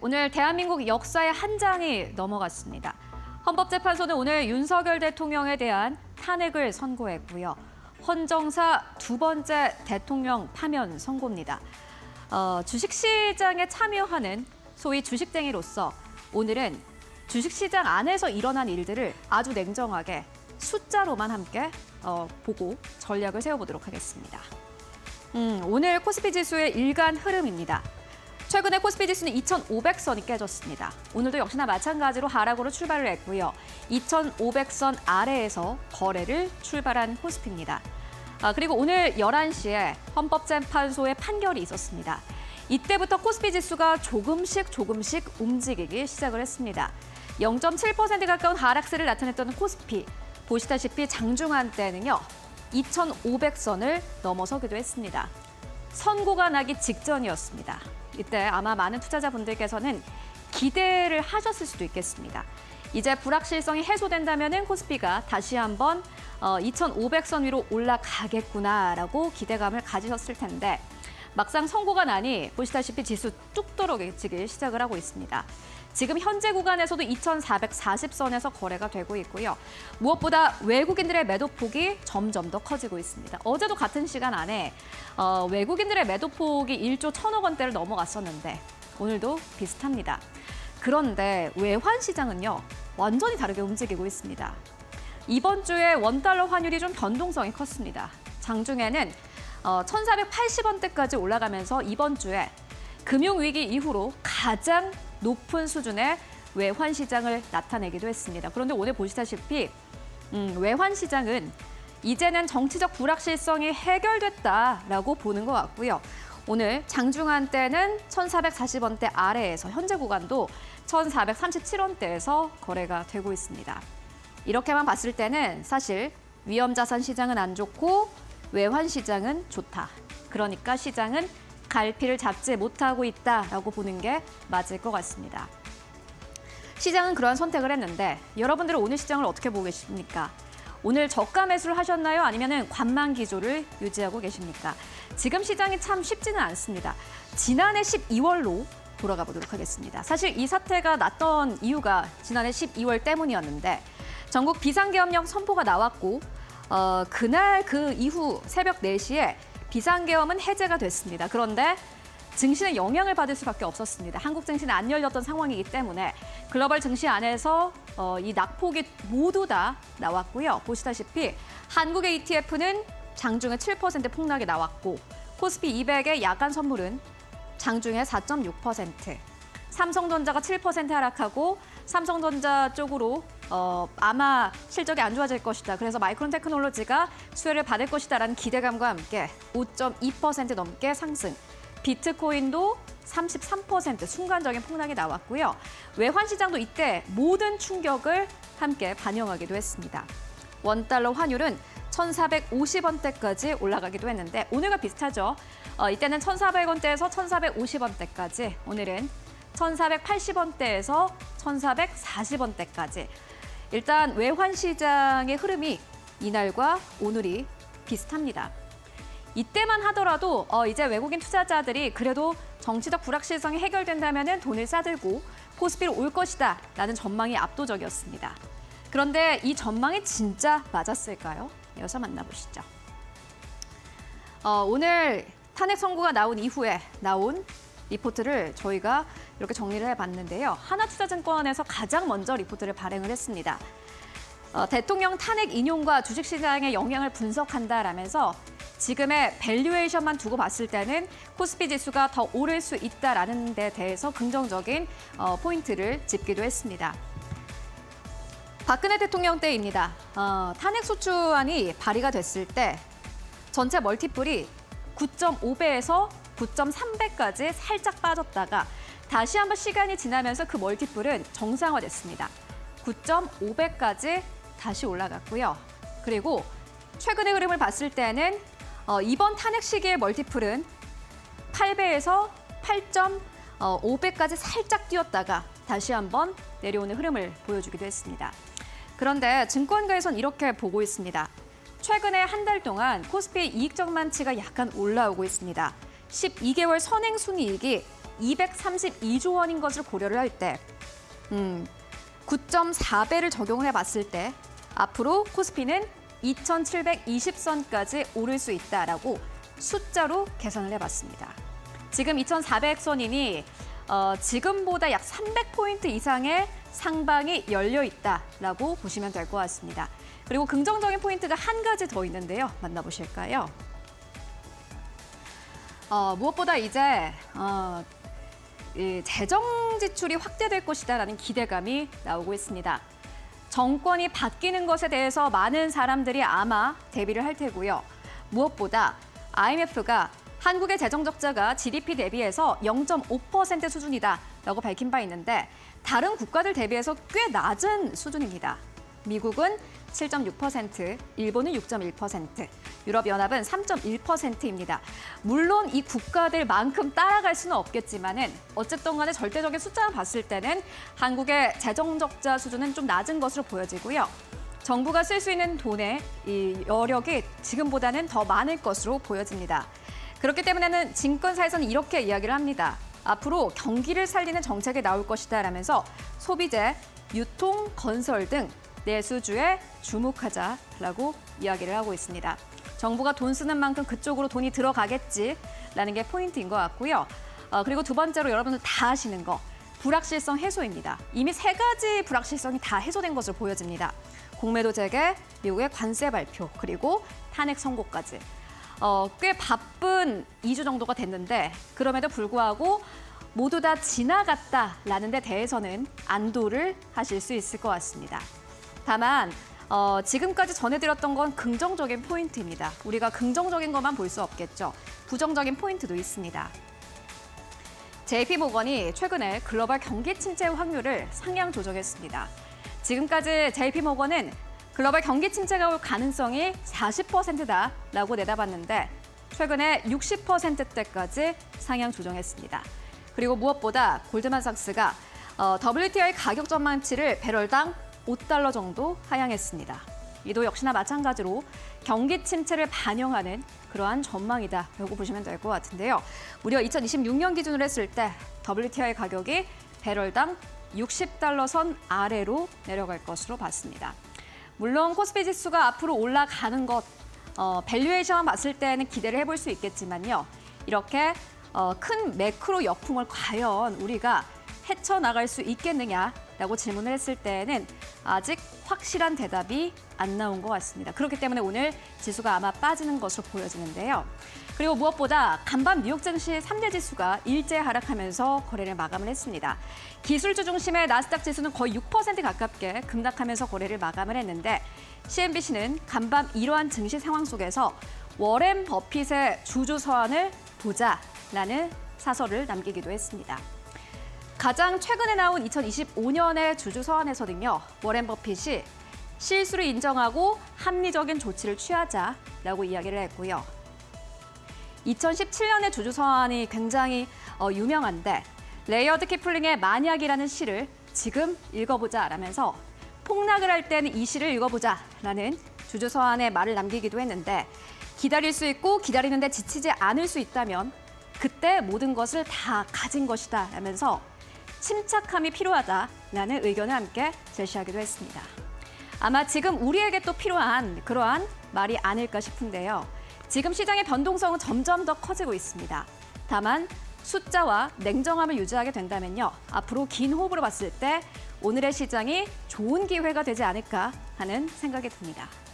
오늘 대한민국 역사의 한 장이 넘어갔습니다. 헌법재판소는 오늘 윤석열 대통령에 대한 탄핵을 선고했고요. 헌정사 두 번째 대통령 파면 선고입니다. 주식시장에 참여하는 소위 주식쟁이로서 오늘은 주식시장 안에서 일어난 일들을 아주 냉정하게 숫자로만 함께 보고 전략을 세워보도록 하겠습니다. 오늘 코스피 지수의 일간 흐름입니다. 최근에 코스피 지수는 2,500선이 깨졌습니다. 오늘도 역시나 마찬가지로 하락으로 출발을 했고요. 2,500선 아래에서 거래를 출발한 코스피입니다. 그리고 오늘 11시에 헌법재판소의 판결이 있었습니다. 이때부터 코스피 지수가 조금씩 움직이기 시작을 했습니다. 0.7% 가까운 하락세를 나타냈던 코스피. 보시다시피 장중한 때는요. 2,500선을 넘어서기도 했습니다. 선고가 나기 직전이었습니다. 이때 아마 많은 투자자분들께서는 기대를 하셨을 수도 있겠습니다. 이제 불확실성이 해소된다면 코스피가 다시 한번 2,500선 위로 올라가겠구나라고 기대감을 가지셨을 텐데 막상 선고가 나니 보시다시피 지수 뚝 떨어지기 시작을 하고 있습니다. 지금 현재 구간에서도 2,440선에서 거래가 되고 있고요. 무엇보다 외국인들의 매도폭이 점점 더 커지고 있습니다. 어제도 같은 시간 안에 외국인들의 매도폭이 1조 1,000억 원대를 넘어갔었는데 오늘도 비슷합니다. 그런데 외환시장은요. 완전히 다르게 움직이고 있습니다. 이번 주에 원달러 환율이 좀 변동성이 컸습니다. 장중에는 1,480원대까지 올라가면서 이번 주에 금융위기 이후로 가장 높은 수준의 외환시장을 나타내기도 했습니다. 그런데 오늘 보시다시피 외환시장은 이제는 정치적 불확실성이 해결됐다라고 보는 것 같고요. 오늘 장중한 때는 1,440원대 아래에서 현재 구간도 1,437원대에서 거래가 되고 있습니다. 이렇게만 봤을 때는 사실 위험자산 시장은 안 좋고 외환시장은 좋다. 그러니까 시장은 갈피를 잡지 못하고 있다라고 보는 게 맞을 것 같습니다. 시장은 그러한 선택을 했는데 여러분들은 오늘 시장을 어떻게 보고 계십니까? 오늘 저가 매수를 하셨나요? 아니면 관망 기조를 유지하고 계십니까? 지금 시장이 참 쉽지는 않습니다. 지난해 12월로 돌아가 보도록 하겠습니다. 사실 이 사태가 났던 이유가 지난해 12월 때문이었는데 전국 비상계엄령 선포가 나왔고 그날 그 이후 새벽 4시에 비상계엄은 해제가 됐습니다. 그런데 증시는 영향을 받을 수밖에 없었습니다. 한국 증시는 안 열렸던 상황이기 때문에 글로벌 증시 안에서 이 낙폭이 모두 다 나왔고요. 보시다시피 한국의 ETF는 장중에 7% 폭락이 나왔고 코스피 200의 야간 선물은 장중에 4.6%, 삼성전자가 7% 하락하고 삼성전자 쪽으로 아마 실적이 안 좋아질 것이다. 그래서 마이크론 테크놀로지가 수혜를 받을 것이다라는 기대감과 함께 5.2% 넘게 상승. 비트코인도 33% 순간적인 폭락이 나왔고요. 외환시장도 이때 모든 충격을 함께 반영하기도 했습니다. 원달러 환율은 1,450원대까지 올라가기도 했는데 오늘과 비슷하죠. 이때는 1,400원대에서 1,450원대까지, 오늘은 1,480원대에서 1,440원대까지. 일단 외환시장의 흐름이 이날과 오늘이 비슷합니다. 이때만 하더라도 이제 외국인 투자자들이 그래도 정치적 불확실성이 해결된다면 돈을 싸들고 코스피로 올 것이다 라는 전망이 압도적이었습니다. 그런데 이 전망이 진짜 맞았을까요? 이어서 만나보시죠. 오늘 탄핵 선고가 나온 이후에 나온 리포트를 저희가 이렇게 정리를 해봤는데요. 하나투자증권에서 가장 먼저 리포트를 발행을 했습니다. 대통령 탄핵 인용과 주식시장의 영향을 분석한다라면서 지금의 밸류에이션만 두고 봤을 때는 코스피 지수가 더 오를 수 있다라는 데 대해서 긍정적인 포인트를 짚기도 했습니다. 박근혜 대통령 때입니다. 탄핵소추안이 발의가 됐을 때 전체 멀티플이 9.5배에서 9.3배까지 살짝 빠졌다가 다시 한번 시간이 지나면서 그 멀티플은 정상화됐습니다. 9.5배까지 다시 올라갔고요. 그리고 최근의 흐름을 봤을 때는 이번 탄핵 시기의 멀티플은 8배에서 8.5배까지 살짝 뛰었다가 다시 한번 내려오는 흐름을 보여주기도 했습니다. 그런데 증권가에선 이렇게 보고 있습니다. 최근에 한 달 동안 코스피의 이익 전망치가 약간 올라오고 있습니다. 12개월 선행 순이익이 232조 원인 것을 고려를 할 때 9.4배를 적용을 해봤을 때 앞으로 코스피는 2,720선까지 오를 수 있다라고 숫자로 계산을 해봤습니다. 지금 2,400선이니 지금보다 약 300포인트 이상의 상방이 열려 있다라고 보시면 될 것 같습니다. 그리고 긍정적인 포인트가 한 가지 더 있는데요. 만나보실까요? 무엇보다 이제 이 재정 지출이 확대될 것이다라는 기대감이 나오고 있습니다. 정권이 바뀌는 것에 대해서 많은 사람들이 아마 대비를 할 테고요. 무엇보다 IMF가 한국의 재정 적자가 GDP 대비해서 0.5% 수준이다라고 밝힌 바 있는데 다른 국가들 대비해서 꽤 낮은 수준입니다. 미국은 7.6%, 일본은 6.1%, 유럽연합은 3.1%입니다. 물론 이 국가들만큼 따라갈 수는 없겠지만은 어쨌든 간에 절대적인 숫자만 봤을 때는 한국의 재정 적자 수준은 좀 낮은 것으로 보여지고요. 정부가 쓸 수 있는 돈의 이 여력이 지금보다는 더 많을 것으로 보여집니다. 그렇기 때문에는 증권사에서는 이렇게 이야기를 합니다. 앞으로 경기를 살리는 정책이 나올 것이다 라면서 소비재, 유통, 건설 등 내수주에 주목하자라고 이야기를 하고 있습니다. 정부가 돈 쓰는 만큼 그쪽으로 돈이 들어가겠지라는 게 포인트인 것 같고요. 그리고 두 번째로 여러분들 다 아시는 거, 불확실성 해소입니다. 이미 세 가지 불확실성이 다 해소된 것으로 보여집니다. 공매도 재개, 미국의 관세 발표, 그리고 탄핵 선고까지. 꽤 바쁜 2주 정도가 됐는데 그럼에도 불구하고 모두 다 지나갔다라는 데 대해서는 안도를 하실 수 있을 것 같습니다. 다만 지금까지 전해드렸던 건 긍정적인 포인트입니다. 우리가 긍정적인 것만 볼 수 없겠죠. 부정적인 포인트도 있습니다. JP모건이 최근에 글로벌 경기 침체 확률을 상향 조정했습니다. 지금까지 JP모건은 글로벌 경기 침체가 올 가능성이 40%다라고 내다봤는데 최근에 60%대까지 상향 조정했습니다. 그리고 무엇보다 골드만삭스가 WTI 가격 전망치를 배럴당 $5 정도 하향했습니다. 이도 역시나 마찬가지로 경기 침체를 반영하는 그러한 전망이다라고 보시면 될 것 같은데요. 무려 2026년 기준으로 했을 때 WTI 가격이 배럴당 $60 선 아래로 내려갈 것으로 봤습니다. 물론 코스피 지수가 앞으로 올라가는 것, 밸류에이션 봤을 때는 기대를 해볼 수 있겠지만요. 이렇게 큰 매크로 역풍을 과연 우리가 헤쳐나갈 수 있겠느냐라고 질문을 했을 때는 아직 확실한 대답이 안 나온 것 같습니다. 그렇기 때문에 오늘 지수가 아마 빠지는 것으로 보여지는데요. 그리고 무엇보다 간밤 뉴욕 증시 3대 지수가 일제 하락하면서 거래를 마감을 했습니다. 기술주 중심의 나스닥 지수는 거의 6% 가깝게 급락하면서 거래를 마감을 했는데 CNBC는 간밤 이러한 증시 상황 속에서 워렌 버핏의 주주 서한을 보자라는 사설을 남기기도 했습니다. 가장 최근에 나온 2025년의 주주 서한에서는요. 워렌 버핏이 실수를 인정하고 합리적인 조치를 취하자라고 이야기를 했고요. 2017년의 주주 서한이 굉장히 유명한데 레이어드 키플링의 만약이라는 시를 지금 읽어보자라면서 폭락을 할 때는 이 시를 읽어보자라는 주주 서한에 말을 남기기도 했는데 기다릴 수 있고 기다리는데 지치지 않을 수 있다면 그때 모든 것을 다 가진 것이다 라면서 침착함이 필요하다라는 의견을 함께 제시하기도 했습니다. 아마 지금 우리에게 또 필요한 그러한 말이 아닐까 싶은데요. 지금 시장의 변동성은 점점 더 커지고 있습니다. 다만 숫자와 냉정함을 유지하게 된다면요. 앞으로 긴 호흡으로 봤을 때 오늘의 시장이 좋은 기회가 되지 않을까 하는 생각이 듭니다.